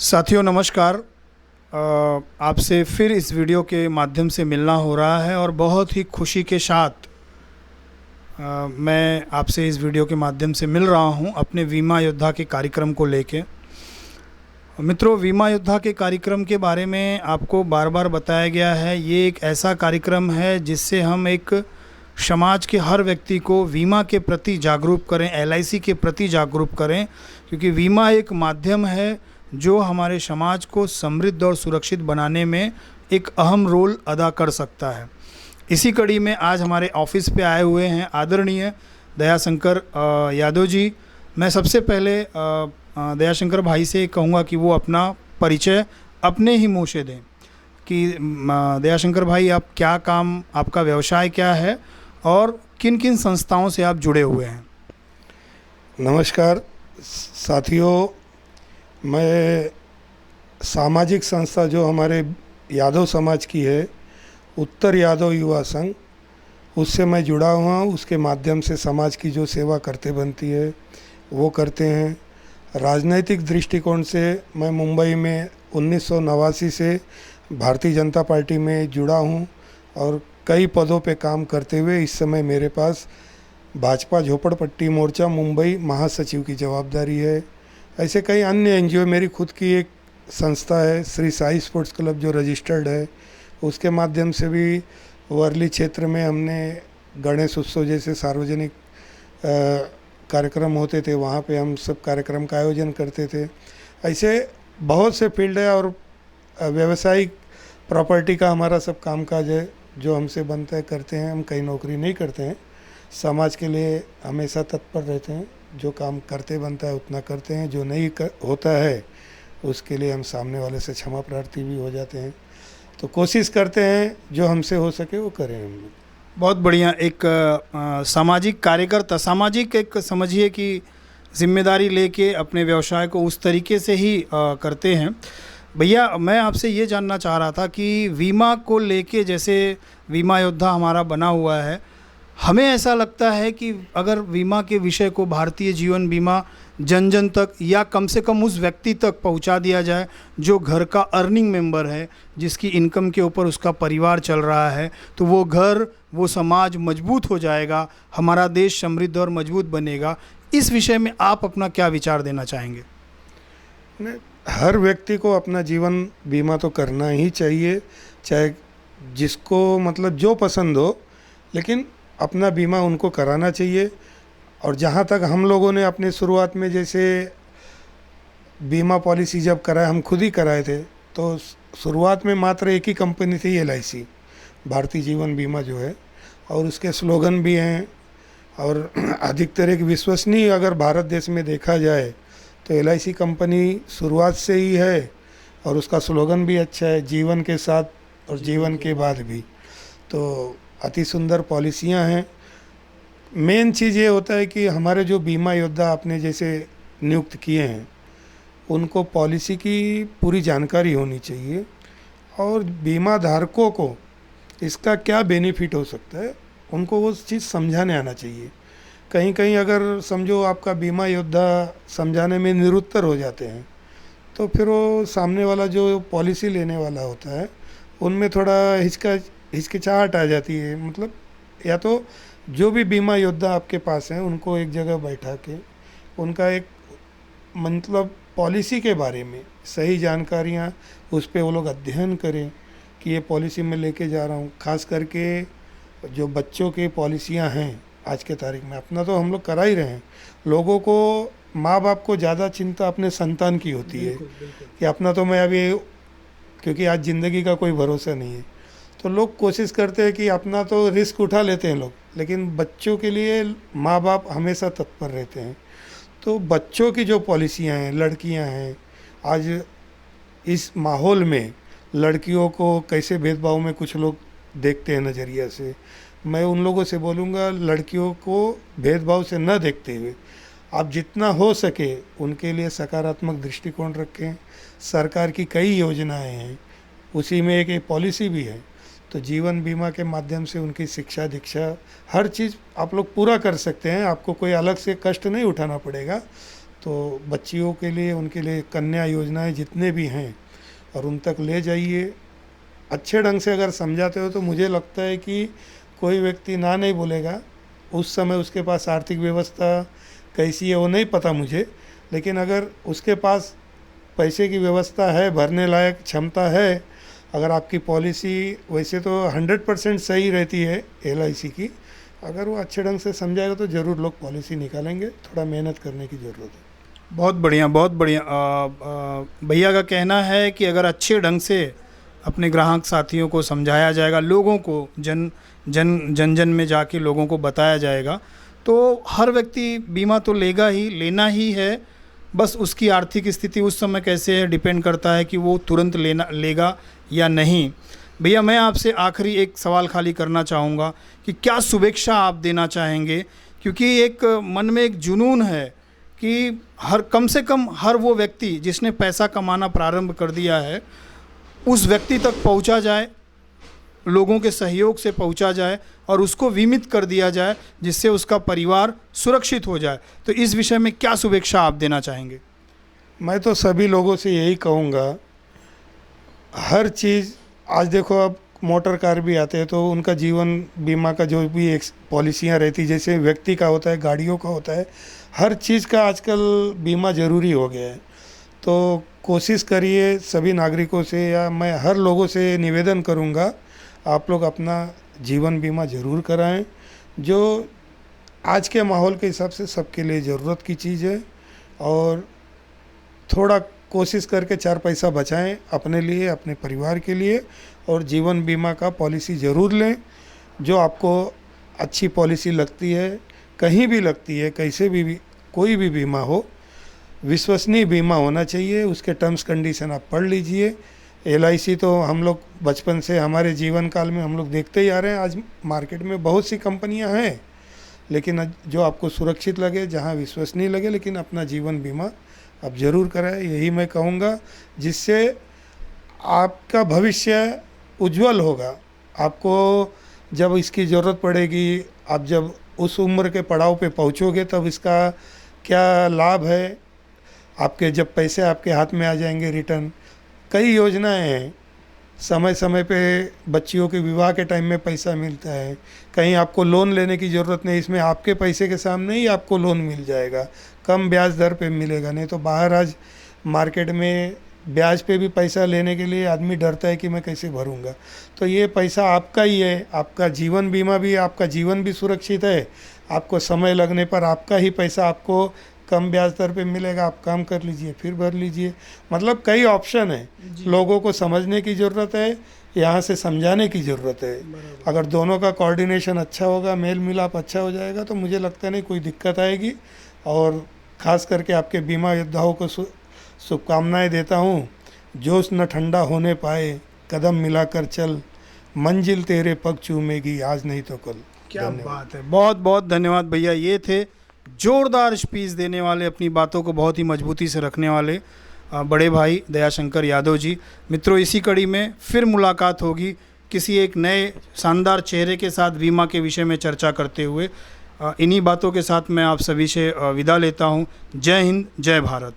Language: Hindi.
साथियों नमस्कार। आपसे फिर इस वीडियो के माध्यम से मिलना हो रहा है और बहुत ही खुशी के साथ मैं आपसे इस वीडियो के माध्यम से मिल रहा हूं अपने बीमा योद्धा के कार्यक्रम को लेके। मित्रों, बीमा योद्धा के कार्यक्रम के बारे में आपको बार बार बताया गया है। ये एक ऐसा कार्यक्रम है जिससे हम एक समाज के हर व्यक्ति को बीमा के प्रति जागरूक करें, एलआईसी के प्रति जागरूक करें, क्योंकि बीमा एक माध्यम है जो हमारे समाज को समृद्ध और सुरक्षित बनाने में एक अहम रोल अदा कर सकता है। इसी कड़ी में आज हमारे ऑफिस पे आए हुए हैं आदरणीय दयाशंकर यादव जी। मैं सबसे पहले दयाशंकर भाई से कहूँगा कि वो अपना परिचय अपने ही मुँह से दें कि दयाशंकर भाई आप क्या काम, आपका व्यवसाय क्या है और किन किन संस्थाओं से आप जुड़े हुए हैं। नमस्कार साथियों, मैं सामाजिक संस्था जो हमारे यादव समाज की है, उत्तर यादव युवा संघ, उससे मैं जुड़ा हुआ हूँ। उसके माध्यम से समाज की जो सेवा करते बनती है वो करते हैं। राजनैतिक दृष्टिकोण से मैं मुंबई में 1989 से भारतीय जनता पार्टी में जुड़ा हूँ और कई पदों पे काम करते हुए इस समय मेरे पास भाजपा झोपड़पट्टी मोर्चा मुंबई महासचिव की जवाबदारी है। ऐसे कई अन्य एनजीओ, मेरी खुद की एक संस्था है श्री साई स्पोर्ट्स क्लब जो रजिस्टर्ड है, उसके माध्यम से भी वर्ली क्षेत्र में हमने गणेश उत्सव जैसे सार्वजनिक कार्यक्रम होते थे, वहाँ पे हम सब कार्यक्रम का आयोजन करते थे। ऐसे बहुत से फील्ड है और व्यावसायिक प्रॉपर्टी का हमारा सब कामकाज है जो हमसे बनता है, करते हैं। हम कहीं नौकरी नहीं करते हैं, समाज के लिए हमेशा तत्पर रहते हैं। जो काम करते बनता है उतना करते हैं, जो नहीं होता है उसके लिए हम सामने वाले से क्षमा प्रार्थी भी हो जाते हैं। तो कोशिश करते हैं जो हमसे हो सके वो करें हम लोग। बहुत बढ़िया। एक सामाजिक कार्यकर्ता, सामाजिक एक समझिए कि जिम्मेदारी लेके अपने व्यवसाय को उस तरीके से ही करते हैं। भैया, मैं आपसे ये जानना चाह रहा था कि बीमा को लेके, जैसे बीमा योद्धा हमारा बना हुआ है, हमें ऐसा लगता है कि अगर बीमा के विषय को, भारतीय जीवन बीमा जन जन तक या कम से कम उस व्यक्ति तक पहुंचा दिया जाए जो घर का अर्निंग मेंबर है, जिसकी इनकम के ऊपर उसका परिवार चल रहा है, तो वो घर, वो समाज मजबूत हो जाएगा, हमारा देश समृद्ध और मजबूत बनेगा। इस विषय में आप अपना क्या विचार देना चाहेंगे? हर व्यक्ति को अपना जीवन बीमा तो करना ही चाहिए, चाहे जिसको मतलब जो पसंद हो, लेकिन अपना बीमा उनको कराना चाहिए। और जहाँ तक हम लोगों ने अपने शुरुआत में जैसे बीमा पॉलिसी जब कराए, हम खुद ही कराए थे, तो शुरुआत में मात्र एक ही कंपनी थी, एलआईसी, भारतीय जीवन बीमा जो है, और उसके स्लोगन भी हैं। और अधिकतर एक विश्वसनीय अगर भारत देश में देखा जाए तो एलआईसी कंपनी शुरुआत से ही है और उसका स्लोगन भी अच्छा है, जीवन के साथ और जीवन के बाद भी। तो अति सुंदर पॉलिसियां हैं। मेन चीज़ ये होता है कि हमारे जो बीमा योद्धा आपने जैसे नियुक्त किए हैं, उनको पॉलिसी की पूरी जानकारी होनी चाहिए और बीमा धारकों को इसका क्या बेनिफिट हो सकता है उनको वो चीज़ समझाने आना चाहिए। कहीं कहीं अगर समझो आपका बीमा योद्धा समझाने में निरुत्तर हो जाते हैं तो फिर वो सामने वाला जो पॉलिसी लेने वाला होता है उनमें थोड़ा हिचकिचाहट आ जाती है। मतलब या तो जो भी बीमा योद्धा आपके पास हैं उनको एक जगह बैठा के उनका एक मतलब पॉलिसी के बारे में सही जानकारियाँ उस पर वो लोग अध्ययन करें कि ये पॉलिसी मैं लेके जा रहा हूँ। खास करके जो बच्चों की पॉलिसियाँ हैं आज के तारीख में, अपना तो हम लोग करा ही रहे हैं, लोगों को, माँ बाप को ज़्यादा चिंता अपने संतान की होती है कि अपना तो मैं अभी, क्योंकि आज ज़िंदगी का कोई भरोसा नहीं है, तो लोग कोशिश करते हैं कि अपना तो रिस्क उठा लेते हैं लोग, लेकिन बच्चों के लिए माँ बाप हमेशा तत्पर रहते हैं। तो बच्चों की जो पॉलिसियाँ हैं, लड़कियाँ हैं, आज इस माहौल में लड़कियों को कैसे भेदभाव में कुछ लोग देखते हैं नज़रिया से, मैं उन लोगों से बोलूँगा लड़कियों को भेदभाव से न देखते हुए आप जितना हो सके उनके लिए सकारात्मक दृष्टिकोण रखें। सरकार की कई योजनाएं हैं, उसी में एक पॉलिसी भी है। तो जीवन बीमा के माध्यम से उनकी शिक्षा दीक्षा हर चीज़ आप लोग पूरा कर सकते हैं, आपको कोई अलग से कष्ट नहीं उठाना पड़ेगा। तो बच्चियों के लिए, उनके लिए कन्या योजनाएं जितने भी हैं और उन तक ले जाइए। अच्छे ढंग से अगर समझाते हो तो मुझे लगता है कि कोई व्यक्ति ना नहीं बोलेगा। उस समय उसके पास आर्थिक व्यवस्था कैसी है वो नहीं पता मुझे, लेकिन अगर उसके पास पैसे की व्यवस्था है, भरने लायक क्षमता है, अगर आपकी पॉलिसी वैसे तो 100% सही रहती है LIC की, अगर वो अच्छे ढंग से समझाएगा तो ज़रूर लोग पॉलिसी निकालेंगे। थोड़ा मेहनत करने की ज़रूरत है। बहुत बढ़िया, बहुत बढ़िया। भैया का कहना है कि अगर अच्छे ढंग से अपने ग्राहक साथियों को समझाया जाएगा, लोगों को जन जन में जाके लोगों को बताया जाएगा, तो हर व्यक्ति बीमा तो लेगा ही, लेना ही है। बस उसकी आर्थिक स्थिति उस समय कैसे है डिपेंड करता है कि वो तुरंत लेगा या नहीं। भैया मैं आपसे आखिरी एक सवाल खाली करना चाहूँगा कि क्या शुभेच्छा आप देना चाहेंगे, क्योंकि एक मन में एक जुनून है कि कम से कम हर वो व्यक्ति जिसने पैसा कमाना प्रारंभ कर दिया है उस व्यक्ति तक पहुंचा जाए, लोगों के सहयोग से पहुंचा जाए और उसको बीमित कर दिया जाए, जिससे उसका परिवार सुरक्षित हो जाए। तो इस विषय में क्या शुभेच्छा आप देना चाहेंगे? मैं तो सभी लोगों से यही कहूँगा, हर चीज़ आज देखो, अब मोटर कार भी आते हैं तो उनका जीवन बीमा का जो भी एक पॉलिसियाँ रहती, जैसे व्यक्ति का होता है, गाड़ियों का होता है, हर चीज़ का आजकल बीमा ज़रूरी हो गया है। तो कोशिश करिए सभी नागरिकों से, या मैं हर लोगों से निवेदन करूँगा, आप लोग अपना जीवन बीमा ज़रूर कराएं, जो आज के माहौल के हिसाब से सबके लिए ज़रूरत की चीज़ है। और थोड़ा कोशिश करके 4 पैसा बचाएं अपने लिए, अपने परिवार के लिए, और जीवन बीमा का पॉलिसी ज़रूर लें। जो आपको अच्छी पॉलिसी लगती है, कहीं भी लगती है, कैसे भी कोई भी बीमा हो, विश्वसनीय बीमा होना चाहिए। उसके टर्म्स कंडीशन आप पढ़ लीजिए। LIC तो हम लोग बचपन से, हमारे जीवन काल में हम लोग देखते ही आ रहे हैं। आज मार्केट में बहुत सी कंपनियां हैं, लेकिन जो आपको सुरक्षित लगे, जहां विश्वसनीय लगे, लेकिन अपना जीवन बीमा आप ज़रूर कराएं, यही मैं कहूँगा, जिससे आपका भविष्य उज्जवल होगा। आपको जब इसकी ज़रूरत पड़ेगी, आप जब उस उम्र के पड़ाव पे पहुँचोगे, तब इसका क्या लाभ है, आपके जब पैसे आपके हाथ में आ जाएंगे रिटर्न। कई योजनाएं हैं, समय समय पे बच्चियों के विवाह के टाइम में पैसा मिलता है। कहीं आपको लोन लेने की ज़रूरत नहीं, इसमें आपके पैसे के सामने ही आपको लोन मिल जाएगा, कम ब्याज दर पे मिलेगा। नहीं तो बाहर आज मार्केट में ब्याज पे भी पैसा लेने के लिए आदमी डरता है कि मैं कैसे भरूंगा। तो ये पैसा आपका ही है, आपका जीवन बीमा भी, आपका जीवन भी सुरक्षित है। आपको समय लगने पर आपका ही पैसा आपको कम ब्याज दर पे मिलेगा। आप काम कर लीजिए, फिर भर लीजिए। मतलब कई ऑप्शन है, लोगों को समझने की ज़रूरत है, यहाँ से समझाने की ज़रूरत है। अगर दोनों का कोऑर्डिनेशन अच्छा होगा, मेल मिलाप अच्छा हो जाएगा, तो मुझे लगता नहीं कोई दिक्कत आएगी। और ख़ास करके आपके बीमा योद्धाओं को शुभकामनाएं देता हूँ। जोश न ठंडा होने पाए, कदम मिलाकर चल, मंजिल तेरे पग चूमेगी आज नहीं तो कल। क्या बात है, बहुत बहुत धन्यवाद भैया। ये थे जोरदार स्पीच देने वाले, अपनी बातों को बहुत ही मजबूती से रखने वाले बड़े भाई दयाशंकर यादव जी। मित्रों, इसी कड़ी में फिर मुलाकात होगी किसी एक नए शानदार चेहरे के साथ बीमा के विषय में चर्चा करते हुए। इन्हीं बातों के साथ मैं आप सभी से विदा लेता हूँ। जय हिंद, जय भारत।